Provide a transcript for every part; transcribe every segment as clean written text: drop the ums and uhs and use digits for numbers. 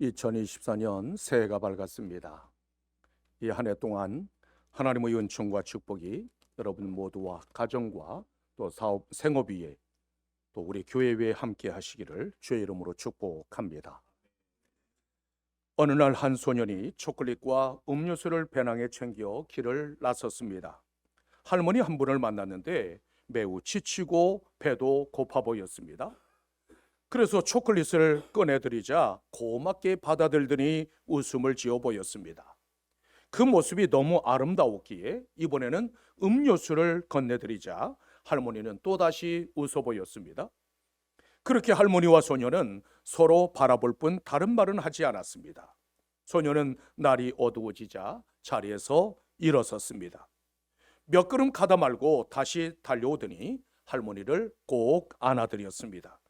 2024년 새해가 밝았습니다. 이 한 해 동안 하나님의 은총과 축복이 여러분 모두와 가정과 또 사업, 생업 위에 또 우리 교회 위에 함께 하시기를 주의 이름으로 축복합니다. 어느 날 한 소년이 초콜릿과 음료수를 배낭에 챙겨 길을 나섰습니다. 할머니 한 분을 만났는데 매우 지치고 배도 고파 보였습니다. 그래서 초콜릿을 꺼내드리자 고맙게 받아들더니 웃음을 지어 보였습니다. 그 모습이 너무 아름다웠기에 이번에는 음료수를 건네드리자 할머니는 또다시 웃어 보였습니다. 그렇게 할머니와 소녀는 서로 바라볼 뿐 다른 말은 하지 않았습니다. 소녀는 날이 어두워지자 자리에서 일어섰습니다. 몇 걸음 가다 말고 다시 달려오더니 할머니를 꼭 안아드렸습니다.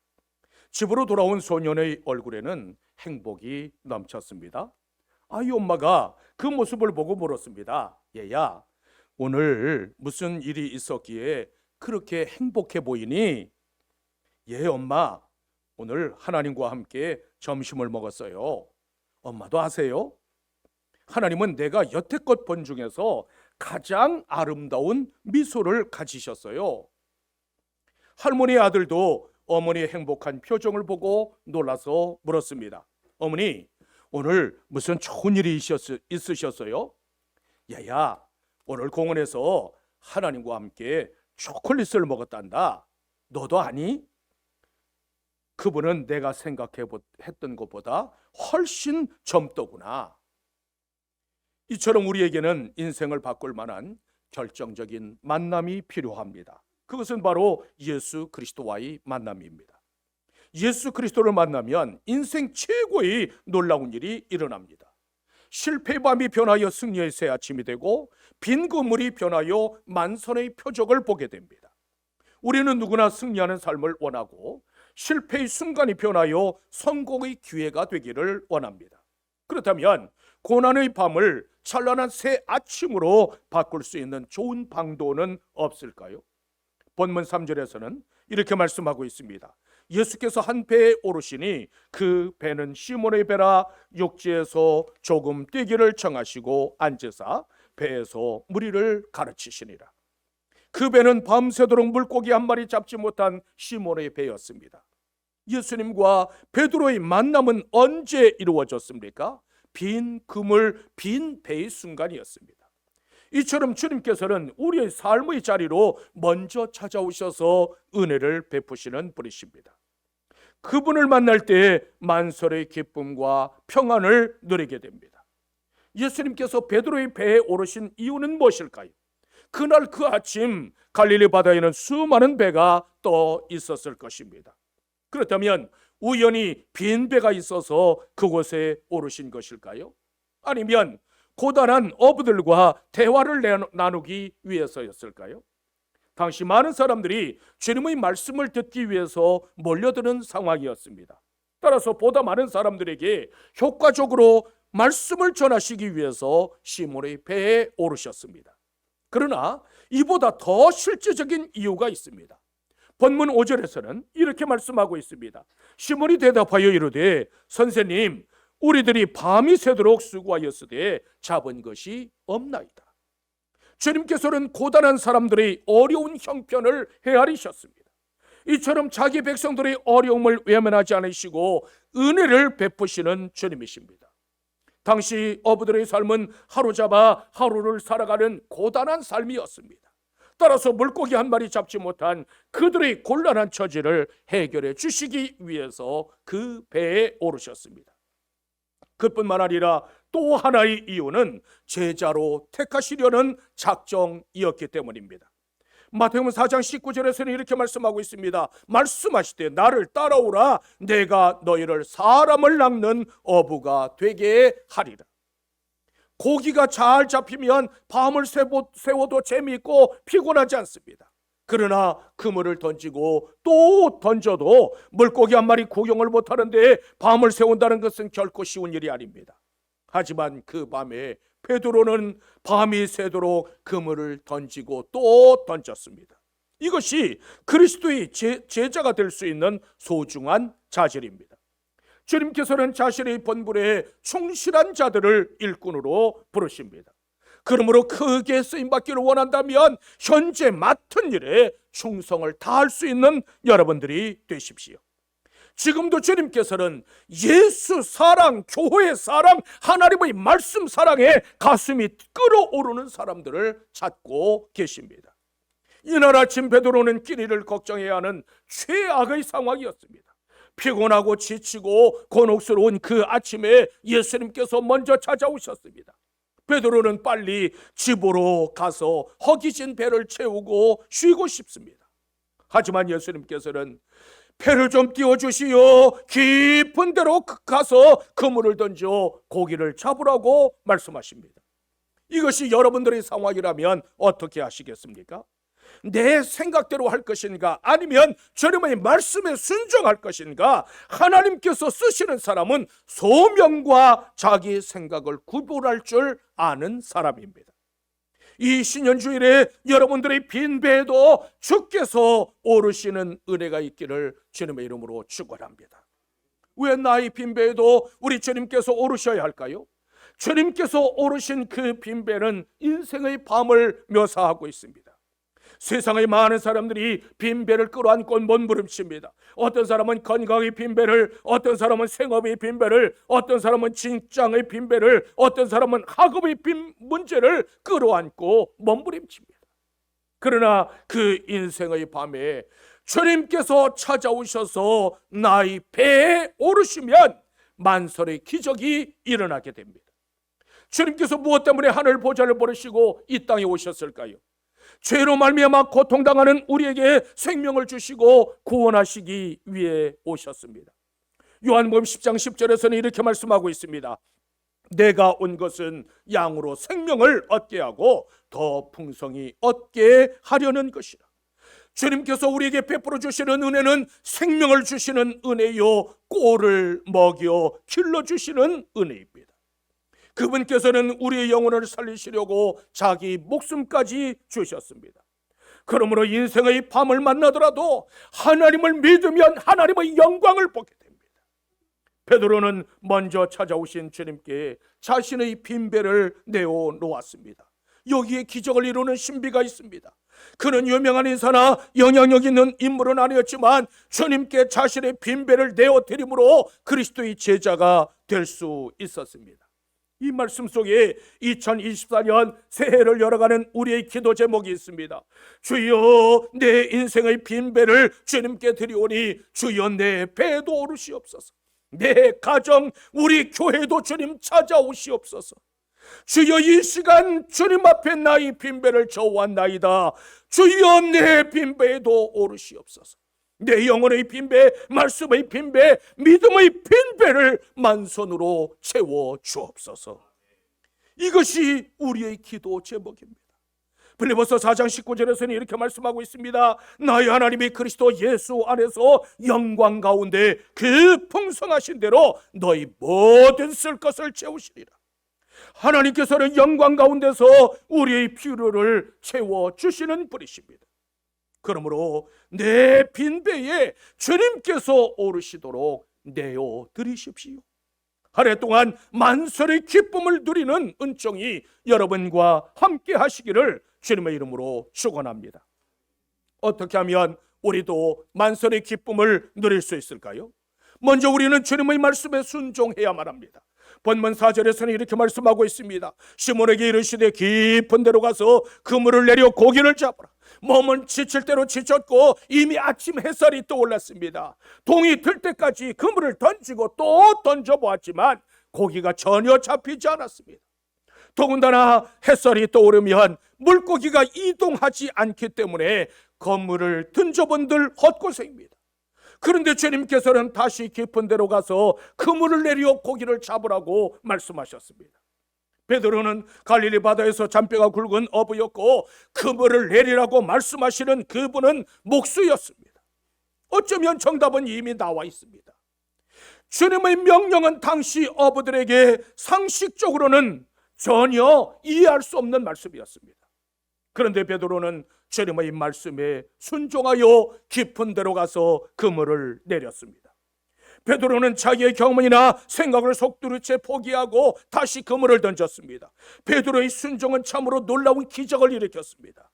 집으로 돌아온 소년의 얼굴에는 행복이 넘쳤습니다. 아이 엄마가 그 모습을 보고 물었습니다. 얘야, 오늘 무슨 일이 있었기에 그렇게 행복해 보이니? 예, 엄마, 오늘 하나님과 함께 점심을 먹었어요. 엄마도 아세요? 하나님은 내가 여태껏 본 중에서 가장 아름다운 미소를 가지셨어요. 할머니의 아들도 어머니의 행복한 표정을 보고 놀라서 물었습니다. 어머니, 오늘 무슨 좋은 일이 있으셨어요? 야야, 오늘 공원에서 하나님과 함께 초콜릿을 먹었단다. 너도 아니? 그분은 내가 생각했던 것보다 훨씬 젊더구나. 이처럼 우리에게는 인생을 바꿀 만한 결정적인 만남이 필요합니다. 그것은 바로 예수 그리스도와의 만남입니다. 예수 그리스도를 만나면 인생 최고의 놀라운 일이 일어납니다. 실패의 밤이 변하여 승리의 새 아침이 되고 빈 그물이 변하여 만선의 표적을 보게 됩니다. 우리는 누구나 승리하는 삶을 원하고 실패의 순간이 변하여 성공의 기회가 되기를 원합니다. 그렇다면 고난의 밤을 찬란한 새 아침으로 바꿀 수 있는 좋은 방도는 없을까요? 본문 3절에서는 이렇게 말씀하고 있습니다. 예수께서 한 배에 오르시니 그 배는 시몬의 배라 육지에서 조금 뛰기를 청하시고 앉으사 배에서 무리를 가르치시니라. 그 배는 밤새도록 물고기 한 마리 잡지 못한 시몬의 배였습니다. 예수님과 베드로의 만남은 언제 이루어졌습니까? 빈 그물, 빈 배의 순간이었습니다. 이처럼 주님께서는 우리의 삶의 자리로 먼저 찾아오셔서 은혜를 베푸시는 분이십니다. 그분을 만날 때 만설의 기쁨과 평안을 누리게 됩니다. 예수님께서 베드로의 배에 오르신 이유는 무엇일까요? 그날 그 아침 갈릴리 바다에는 수많은 배가 떠 있었을 것입니다. 그렇다면 우연히 빈 배가 있어서 그곳에 오르신 것일까요? 아니면 고단한 어부들과 대화를 나누기 위해서였을까요? 당시 많은 사람들이 주님의 말씀을 듣기 위해서 몰려드는 상황이었습니다. 따라서 보다 많은 사람들에게 효과적으로 말씀을 전하시기 위해서 시몬의 배에 오르셨습니다. 그러나 이보다 더 실제적인 이유가 있습니다. 본문 5절에서는 이렇게 말씀하고 있습니다. 시몬이 대답하여 이르되 선생님, 우리들이 밤이 새도록 수고하였으되 잡은 것이 없나이다. 주님께서는 고단한 사람들의 어려운 형편을 헤아리셨습니다. 이처럼 자기 백성들의 어려움을 외면하지 않으시고 은혜를 베푸시는 주님이십니다. 당시 어부들의 삶은 하루 잡아 하루를 살아가는 고단한 삶이었습니다. 따라서 물고기 한 마리 잡지 못한 그들의 곤란한 처지를 해결해 주시기 위해서 그 배에 오르셨습니다. 그뿐만 아니라 또 하나의 이유는 제자로 택하시려는 작정이었기 때문입니다. 마태복음 4장 19절에서는 이렇게 말씀하고 있습니다. 말씀하시되 나를 따라오라, 내가 너희를 사람을 낚는 어부가 되게 하리라. 고기가 잘 잡히면 밤을 새워도 재미있고 피곤하지 않습니다. 그러나 그물을 던지고 또 던져도 물고기 한 마리 구경을 못하는데 밤을 새운다는 것은 결코 쉬운 일이 아닙니다. 하지만 그 밤에 베드로는 밤이 새도록 그물을 던지고 또 던졌습니다. 이것이 그리스도의 제자가 될 수 있는 소중한 자질입니다. 주님께서는 자신의 본분에 충실한 자들을 일꾼으로 부르십니다. 그러므로 크게 쓰임받기를 원한다면 현재 맡은 일에 충성을 다할 수 있는 여러분들이 되십시오. 지금도 주님께서는 예수 사랑, 교회 사랑, 하나님의 말씀 사랑에 가슴이 끓어오르는 사람들을 찾고 계십니다. 이날 아침 베드로는 끼니를 걱정해야 하는 최악의 상황이었습니다. 피곤하고 지치고 곤혹스러운 그 아침에 예수님께서 먼저 찾아오셨습니다. 베드로는 빨리 집으로 가서 허기진 배를 채우고 쉬고 싶습니다. 하지만 예수님께서는 배를 좀 띄워주시오. 깊은 데로 가서 그물을 던져 고기를 잡으라고 말씀하십니다. 이것이 여러분들의 상황이라면 어떻게 하시겠습니까? 내 생각대로 할 것인가, 아니면 주님의 말씀에 순종할 것인가? 하나님께서 쓰시는 사람은 소명과 자기 생각을 구분할 줄 아는 사람입니다. 이 신년주일에 여러분들의 빈배에도 주께서 오르시는 은혜가 있기를 주님의 이름으로 축원합니다. 왜 나의 빈배에도 우리 주님께서 오르셔야 할까요? 주님께서 오르신 그 빈배는 인생의 밤을 묘사하고 있습니다. 세상의 많은 사람들이 빈배를 끌어안고 몸부림칩니다. 어떤 사람은 건강의 빈배를, 어떤 사람은 생업의 빈배를, 어떤 사람은 직장의 빈배를, 어떤 사람은 학업의 문제를 끌어안고 몸부림칩니다. 그러나 그 인생의 밤에 주님께서 찾아오셔서 나의 배에 오르시면 만설의 기적이 일어나게 됩니다. 주님께서 무엇 때문에 하늘 보좌를 버리시고 이 땅에 오셨을까요? 죄로 말미암아 고통당하는 우리에게 생명을 주시고 구원하시기 위해 오셨습니다. 요한복음 10장 10절에서는 이렇게 말씀하고 있습니다. 내가 온 것은 양으로 생명을 얻게 하고 더 풍성히 얻게 하려는 것이라. 주님께서 우리에게 베풀어 주시는 은혜는 생명을 주시는 은혜요, 꼴을 먹여 길러주시는 은혜입니다. 그분께서는 우리의 영혼을 살리시려고 자기 목숨까지 주셨습니다. 그러므로 인생의 밤을 만나더라도 하나님을 믿으면 하나님의 영광을 보게 됩니다. 베드로는 먼저 찾아오신 주님께 자신의 빈배를 내어놓았습니다. 여기에 기적을 이루는 신비가 있습니다. 그는 유명한 인사나 영향력 있는 인물은 아니었지만 주님께 자신의 빈배를 내어드림으로 그리스도의 제자가 될 수 있었습니다. 이 말씀 속에 2024년 새해를 열어가는 우리의 기도 제목이 있습니다. 주여, 내 인생의 빈배를 주님께 드리오니 주여 내 배도 오르시옵소서. 내 가정, 우리 교회도 주님 찾아오시옵소서. 주여, 이 시간 주님 앞에 나의 빈배를 저왔나이다. 주여, 내 빈배에도 오르시옵소서. 내 영혼의 빈배, 말씀의 빈배, 믿음의 빈배를 만선으로 채워 주옵소서. 이것이 우리의 기도 제목입니다. 빌립보서 4장 19절에서는 이렇게 말씀하고 있습니다. 나의 하나님이 그리스도 예수 안에서 영광 가운데 그 풍성하신 대로 너희 모든 쓸 것을 채우시리라. 하나님께서는 영광 가운데서 우리의 필요를 채워주시는 분이십니다. 그러므로 내 빈배에 주님께서 오르시도록 내어 드리십시오. 한 해 동안 만설의 기쁨을 누리는 은총이 여러분과 함께 하시기를 주님의 이름으로 축원합니다. 어떻게 하면 우리도 만설의 기쁨을 누릴 수 있을까요? 먼저 우리는 주님의 말씀에 순종해야만 합니다. 본문 4절에서는 이렇게 말씀하고 있습니다. 시몬에게 이르시되 깊은 데로 가서 그물을 내려 고기를 잡으라. 몸은 지칠 대로 지쳤고 이미 아침 햇살이 떠올랐습니다. 동이 들 때까지 그물을 던지고 또 던져보았지만 고기가 전혀 잡히지 않았습니다. 더군다나 햇살이 떠오르면 물고기가 이동하지 않기 때문에 그물을 던져본들 헛고생입니다. 그런데 주님께서는 다시 깊은 데로 가서 그물을 내려 고기를 잡으라고 말씀하셨습니다. 베드로는 갈릴리 바다에서 잔뼈가 굵은 어부였고 그물을 내리라고 말씀하시는 그분은 목수였습니다. 어쩌면 정답은 이미 나와 있습니다. 주님의 명령은 당시 어부들에게 상식적으로는 전혀 이해할 수 없는 말씀이었습니다. 그런데 베드로는 주님의 말씀에 순종하여 깊은 데로 가서 그물을 내렸습니다. 베드로는 자기의 경험이나 생각을 속두른 채 포기하고 다시 그물을 던졌습니다. 베드로의 순종은 참으로 놀라운 기적을 일으켰습니다.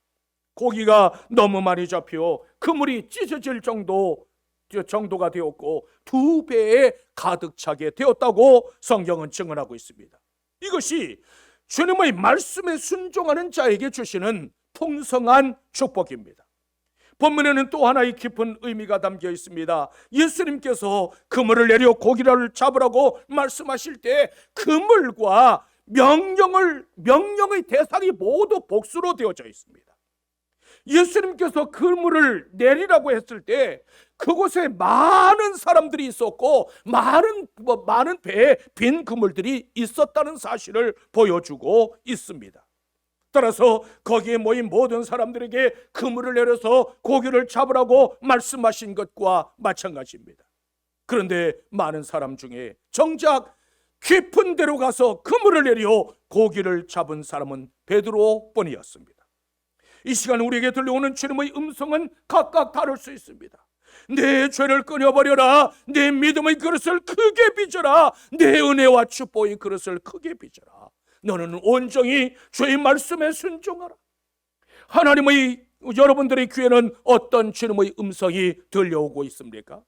고기가 너무 많이 잡혀 그물이 찢어질 정도가 되었고 2배에 가득 차게 되었다고 성경은 증언하고 있습니다. 이것이 주님의 말씀에 순종하는 자에게 주시는 풍성한 축복입니다. 본문에는 또 하나의 깊은 의미가 담겨 있습니다. 예수님께서 그물을 내려 고기를 잡으라고 말씀하실 때 그물과 명령의 대상이 모두 복수로 되어져 있습니다. 예수님께서 그물을 내리라고 했을 때 그곳에 많은 사람들이 있었고 많은 배에 빈 그물들이 있었다는 사실을 보여주고 있습니다. 따라서 거기에 모인 모든 사람들에게 그물을 내려서 고기를 잡으라고 말씀하신 것과 마찬가지입니다. 그런데 많은 사람 중에 정작 깊은 데로 가서 그물을 내려 고기를 잡은 사람은 베드로뿐이었습니다. 이 시간 우리에게 들려오는 주님의 음성은 각각 다를 수 있습니다. 내 죄를 끊어버려라. 내 믿음의 그릇을 크게 빚어라. 내 은혜와 축복의 그릇을 크게 빚어라. 너는 온전히 주의 말씀에 순종하라. 여러분들의 귀에는 어떤 주님의 음성이 들려오고 있습니까?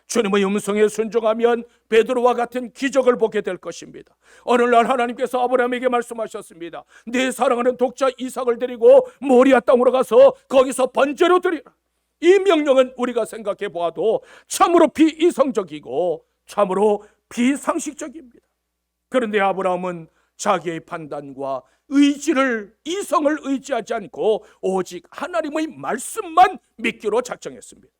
주님의 음성에 순종하면 베드로와 같은 기적을 보게 될 것입니다. 어느 날 하나님께서 아브라함에게 말씀하셨습니다. 내 사랑하는 독자 이삭을 데리고 모리아 땅으로 가서 거기서 번제로 드리라. 이 명령은 우리가 생각해 보아도 참으로 비이성적이고 참으로 비상식적입니다. 그런데 아브라함은 자기의 판단과 이성을 의지하지 않고 오직 하나님의 말씀만 믿기로 작정했습니다.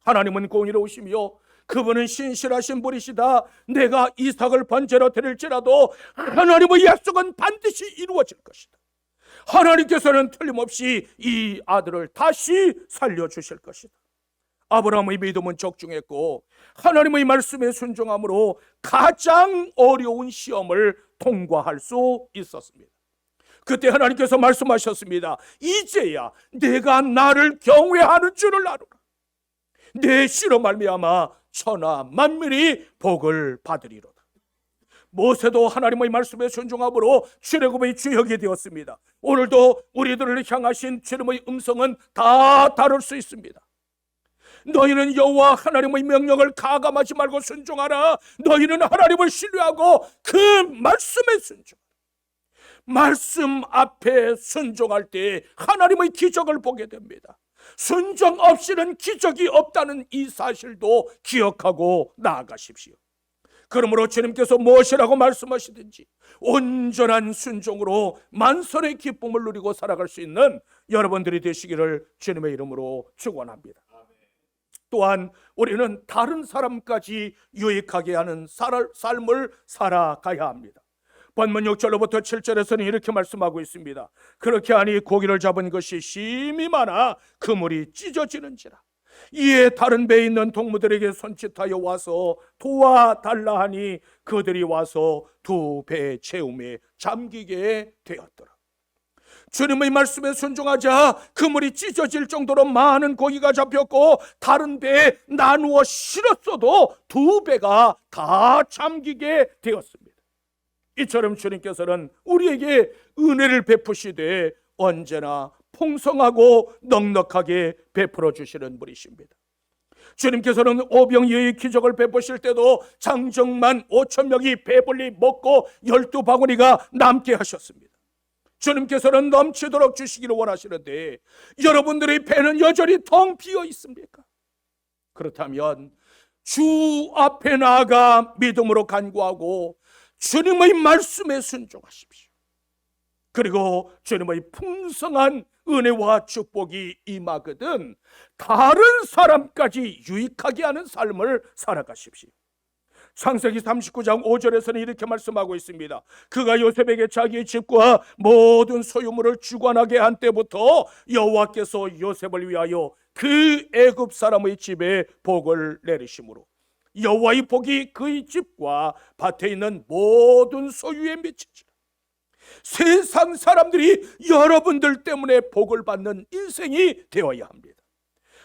하나님은 공의로우시며 그분은 신실하신 분이시다. 내가 이삭을 번제로 드릴지라도 하나님의 약속은 반드시 이루어질 것이다. 하나님께서는 틀림없이 이 아들을 다시 살려주실 것이다. 아브라함의 믿음은 적중했고 하나님의 말씀에 순종함으로 가장 어려운 시험을 통과할 수 있었습니다. 그때 하나님께서 말씀하셨습니다. 이제야 내가 나를 경외하는 줄을 아노라. 내 씨로 말미암아 천하 만민이 복을 받으리로다. 모세도 하나님의 말씀에 순종함으로 출애굽의 주역이 되었습니다. 오늘도 우리들을 향하신 주님의 음성은 다 다를 수 있습니다. 너희는 여호와 하나님의 명령을 가감하지 말고 순종하라. 너희는 하나님을 신뢰하고 그 말씀에 순종. 말씀 앞에 순종할 때 하나님의 기적을 보게 됩니다. 순종 없이는 기적이 없다는 이 사실도 기억하고 나아가십시오. 그러므로 주님께서 무엇이라고 말씀하시든지 온전한 순종으로 만선의 기쁨을 누리고 살아갈 수 있는 여러분들이 되시기를 주님의 이름으로 축원합니다. 또한 우리는 다른 사람까지 유익하게 하는 삶을 살아가야 합니다. 본문 6절로부터 7절에서는 이렇게 말씀하고 있습니다. 그렇게 하니 고기를 잡은 것이 심히 많아 그물이 찢어지는지라. 이에 다른 배에 있는 동무들에게 손짓하여 와서 도와달라 하니 그들이 와서 2배 채움에 잠기게 되었더라. 주님의 말씀에 순종하자 그물이 찢어질 정도로 많은 고기가 잡혔고 다른 배에 나누어 실었어도 2배가 다 잠기게 되었습니다. 이처럼 주님께서는 우리에게 은혜를 베푸시되 언제나 풍성하고 넉넉하게 베풀어 주시는 분이십니다. 주님께서는 오병이어의 기적을 베푸실 때도 장정만 5,000명이 배불리 먹고 12바구니가 남게 하셨습니다. 주님께서는 넘치도록 주시기를 원하시는데 여러분들의 배는 여전히 텅 비어 있습니까? 그렇다면 주 앞에 나아가 믿음으로 간구하고 주님의 말씀에 순종하십시오. 그리고 주님의 풍성한 은혜와 축복이 임하거든 다른 사람까지 유익하게 하는 삶을 살아가십시오. 창세기 39장 5절에서는 이렇게 말씀하고 있습니다. 그가 요셉에게 자기의 집과 모든 소유물을 주관하게 한 때부터 여호와께서 요셉을 위하여 그 애굽 사람의 집에 복을 내리심으로 여호와의 복이 그의 집과 밭에 있는 모든 소유에 미치지라. 세상 사람들이 여러분들 때문에 복을 받는 인생이 되어야 합니다.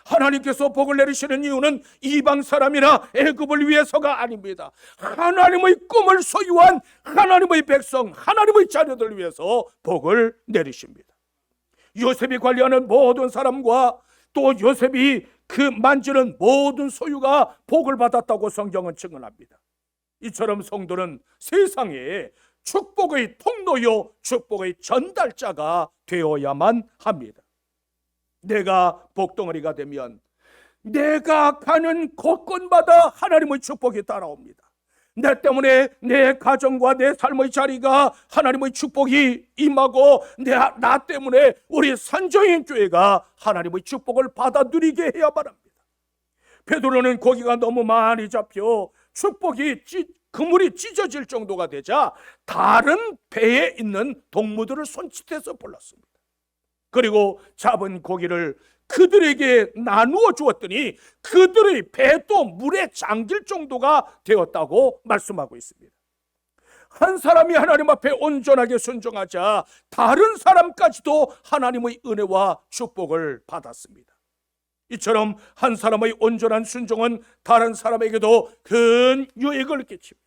하나님께서 복을 내리시는 이유는 이방 사람이나 애굽을 위해서가 아닙니다. 하나님의 꿈을 소유한 하나님의 백성, 하나님의 자녀들 위해서 복을 내리십니다. 요셉이 관리하는 모든 사람과 또 요셉이 그 만지는 모든 소유가 복을 받았다고 성경은 증언합니다. 이처럼 성도는 세상에 축복의 통로요, 축복의 전달자가 되어야만 합니다. 내가 복덩어리가 되면 내가 가는 곳곳마다 하나님의 축복이 따라옵니다. 내 때문에 내 가정과 내 삶의 자리가 하나님의 축복이 임하고 나 때문에 우리 산정인 교회가 하나님의 축복을 받아 누리게 해야만 합니다. 베드로는 고기가 너무 많이 잡혀 축복이 그물이 찢어질 정도가 되자 다른 배에 있는 동무들을 손짓해서 불렀습니다. 그리고 잡은 고기를 그들에게 나누어 주었더니 그들의 배도 물에 잠길 정도가 되었다고 말씀하고 있습니다. 한 사람이 하나님 앞에 온전하게 순종하자 다른 사람까지도 하나님의 은혜와 축복을 받았습니다. 이처럼 한 사람의 온전한 순종은 다른 사람에게도 큰 유익을 끼칩니다.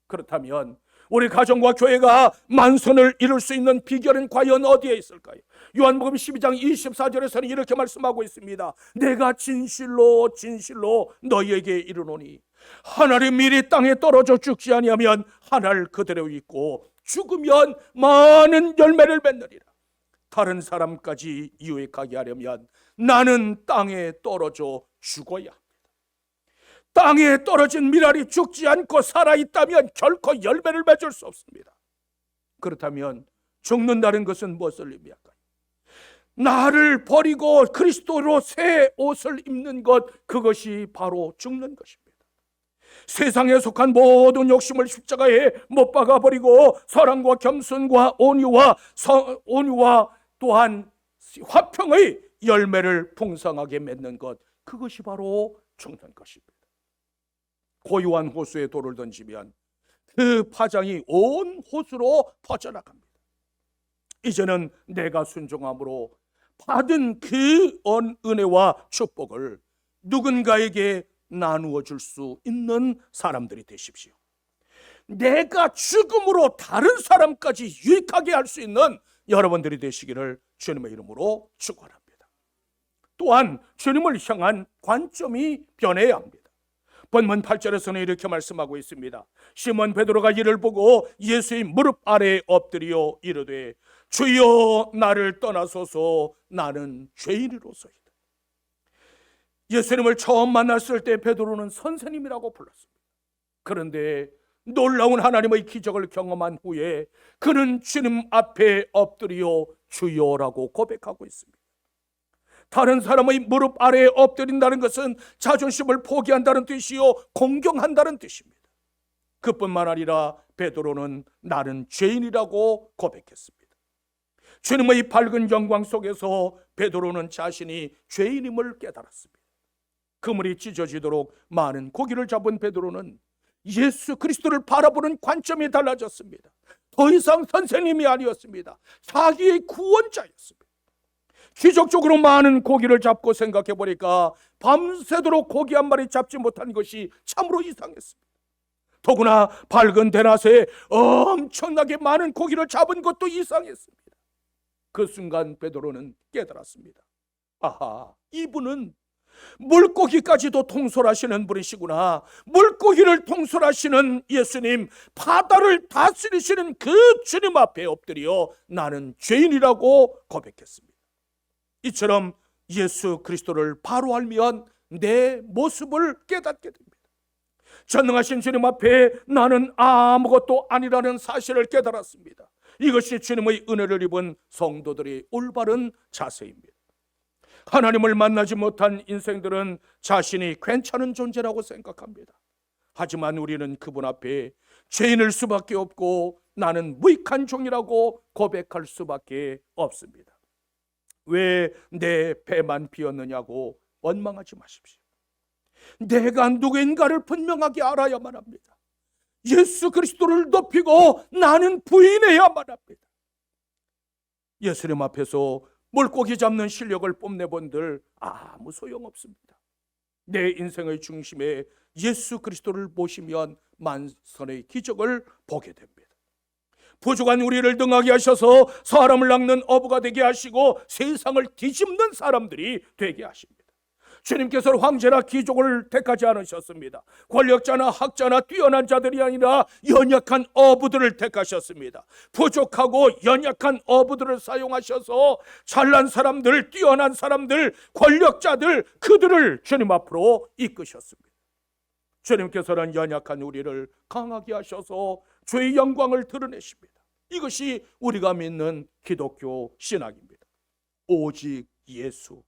그렇다면 우리 가정과 교회가 만선을 이룰 수 있는 비결은 과연 어디에 있을까요? 요한복음 12장 24절에서는 이렇게 말씀하고 있습니다. 내가 진실로 진실로 너희에게 이르노니 하늘이 미리 땅에 떨어져 죽지 아니하면 하늘 그대로 있고 죽으면 많은 열매를 맺느니라. 다른 사람까지 유익하게 하려면 나는 땅에 떨어져 죽어야 합니다. 땅에 떨어진 미랄이 죽지 않고 살아있다면 결코 열매를 맺을 수 없습니다. 그렇다면 죽는다는 것은 무엇을 의미할까요? 나를 버리고 그리스도로 새 옷을 입는 것, 그것이 바로 죽는 것입니다. 세상에 속한 모든 욕심을 십자가에 못 박아버리고 사랑과 겸손과 온유와 또한 화평의 열매를 풍성하게 맺는 것, 그것이 바로 죽는 것입니다. 고요한 호수에 돌을 던지면 그 파장이 온 호수로 퍼져나갑니다. 이제는 내가 순종함으로 받은 그 은혜와 축복을 누군가에게 나누어 줄 수 있는 사람들이 되십시오. 내가 죽음으로 다른 사람까지 유익하게 할 수 있는 여러분들이 되시기를 주님의 이름으로 축원합니다. 또한 주님을 향한 관점이 변해야 합니다. 본문 8절에서는 이렇게 말씀하고 있습니다. 시몬 베드로가 이를 보고 예수의 무릎 아래에 엎드려 이르되 주여 나를 떠나소서 나는 죄인이로소이다. 예수님을 처음 만났을 때 베드로는 선생님이라고 불렀습니다. 그런데 놀라운 하나님의 기적을 경험한 후에 그는 주님 앞에 엎드려 주여라고 고백하고 있습니다. 다른 사람의 무릎 아래에 엎드린다는 것은 자존심을 포기한다는 뜻이요 공경한다는 뜻입니다. 그뿐만 아니라 베드로는 나는 죄인이라고 고백했습니다. 주님의 밝은 영광 속에서 베드로는 자신이 죄인임을 깨달았습니다. 그물이 찢어지도록 많은 고기를 잡은 베드로는 예수 그리스도를 바라보는 관점이 달라졌습니다. 더 이상 선생님이 아니었습니다. 자기의 구원자였습니다. 기적적으로 많은 고기를 잡고 생각해 보니까 밤새도록 고기 한 마리 잡지 못한 것이 참으로 이상했습니다. 더구나 밝은 대낮에 엄청나게 많은 고기를 잡은 것도 이상했습니다. 그 순간 베드로는 깨달았습니다. 아하, 이분은 물고기까지도 통솔하시는 분이시구나. 물고기를 통솔하시는 예수님, 바다를 다스리시는 그 주님 앞에 엎드려 나는 죄인이라고 고백했습니다. 이처럼 예수 그리스도를 바로 알면 내 모습을 깨닫게 됩니다. 전능하신 주님 앞에 나는 아무것도 아니라는 사실을 깨달았습니다. 이것이 주님의 은혜를 입은 성도들의 올바른 자세입니다. 하나님을 만나지 못한 인생들은 자신이 괜찮은 존재라고 생각합니다. 하지만 우리는 그분 앞에 죄인일 수밖에 없고 나는 무익한 종이라고 고백할 수밖에 없습니다. 왜 내 배만 비었느냐고 원망하지 마십시오. 내가 누구인가를 분명하게 알아야만 합니다. 예수 그리스도를 높이고 나는 부인해야만 합니다. 예수님 앞에서 물고기 잡는 실력을 뽐내본들 아무 소용없습니다. 내 인생의 중심에 예수 그리스도를 모시면 만선의 기적을 보게 됩니다. 부족한 우리를 능하게 하셔서 사람을 낚는 어부가 되게 하시고 세상을 뒤집는 사람들이 되게 하십니다. 주님께서는 황제나 귀족을 택하지 않으셨습니다. 권력자나 학자나 뛰어난 자들이 아니라 연약한 어부들을 택하셨습니다. 부족하고 연약한 어부들을 사용하셔서 잘난 사람들, 뛰어난 사람들, 권력자들, 그들을 주님 앞으로 이끄셨습니다. 주님께서는 연약한 우리를 강하게 하셔서 주의 영광을 드러내십니다. 이것이 우리가 믿는 기독교 신학입니다. 오직 예수,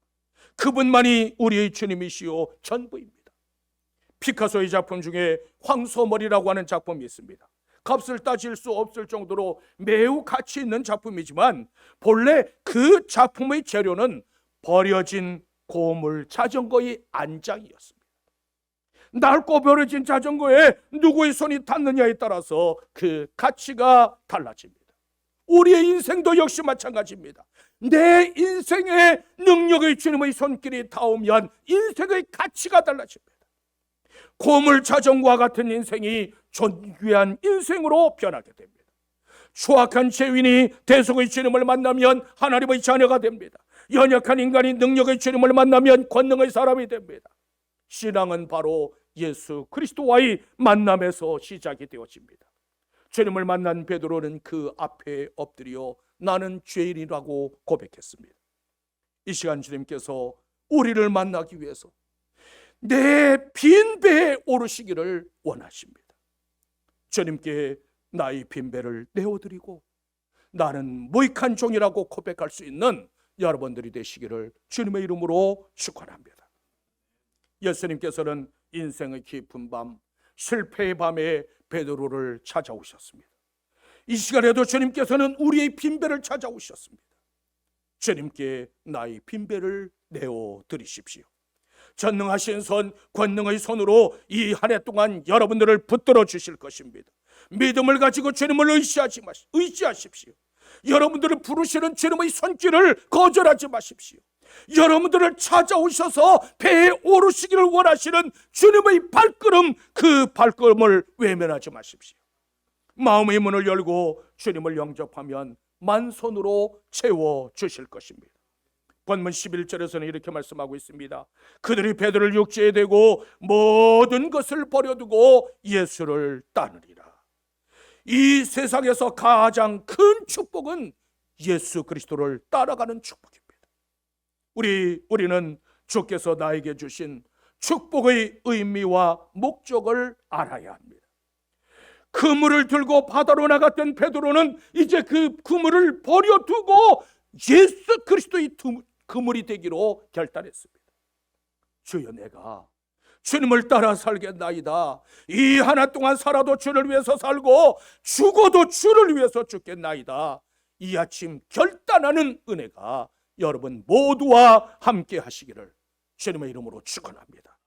그분만이 우리의 주님이시요 전부입니다. 피카소의 작품 중에 황소머리라고 하는 작품이 있습니다. 값을 따질 수 없을 정도로 매우 가치 있는 작품이지만 본래 그 작품의 재료는 버려진 고물 자전거의 안장이었습니다. 낡고 버려진 자전거에 누구의 손이 닿느냐에 따라서 그 가치가 달라집니다. 우리의 인생도 역시 마찬가지입니다. 내 인생에 능력의 주님의 손길이 닿으면 인생의 가치가 달라집니다. 고물 자전거와 같은 인생이 존귀한 인생으로 변하게 됩니다. 추악한 죄인이 대속의 주님을 만나면 하나님의 자녀가 됩니다. 연약한 인간이 능력의 주님을 만나면 권능의 사람이 됩니다. 신앙은 바로 예수 그리스도와의 만남에서 시작이 되어집니다. 주님을 만난 베드로는 그 앞에 엎드려 나는 죄인이라고 고백했습니다. 이 시간 주님께서 우리를 만나기 위해서 내 빈 배에 오르시기를 원하십니다. 주님께 나의 빈 배를 내어드리고 나는 무익한 종이라고 고백할 수 있는 여러분들이 되시기를 주님의 이름으로 축원합니다. 예수님께서는 인생의 깊은 밤, 실패의 밤에 베드로를 찾아오셨습니다. 이 시간에도 주님께서는 우리의 빈배를 찾아오셨습니다. 주님께 나의 빈배를 내어 드리십시오. 전능하신 손, 권능의 손으로 이 한 해 동안 여러분들을 붙들어 주실 것입니다. 믿음을 가지고 주님을 의지하십시오. 여러분들을 부르시는 주님의 손길을 거절하지 마십시오. 여러분들을 찾아오셔서 배에 오르시기를 원하시는 주님의 발걸음, 그 발걸음을 외면하지 마십시오. 마음의 문을 열고 주님을 영접하면 만손으로 채워주실 것입니다. 본문 11절에서는 이렇게 말씀하고 있습니다. 그들이 베드로를 육지에 대고 모든 것을 버려두고 예수를 따르리라. 이 세상에서 가장 큰 축복은 예수 그리스도를 따라가는 축복입니다. 우리는 주께서 나에게 주신 축복의 의미와 목적을 알아야 합니다. 그물을 들고 바다로 나갔던 베드로는 이제 그 그물을 버려두고 예수 그리스도의 그물이 되기로 결단했습니다. 주여, 내가 주님을 따라 살겠나이다. 이 한 해 동안 살아도 주를 위해서 살고 죽어도 주를 위해서 죽겠나이다. 이 아침 결단하는 은혜가 여러분 모두와 함께 하시기를 주님의 이름으로 축원합니다.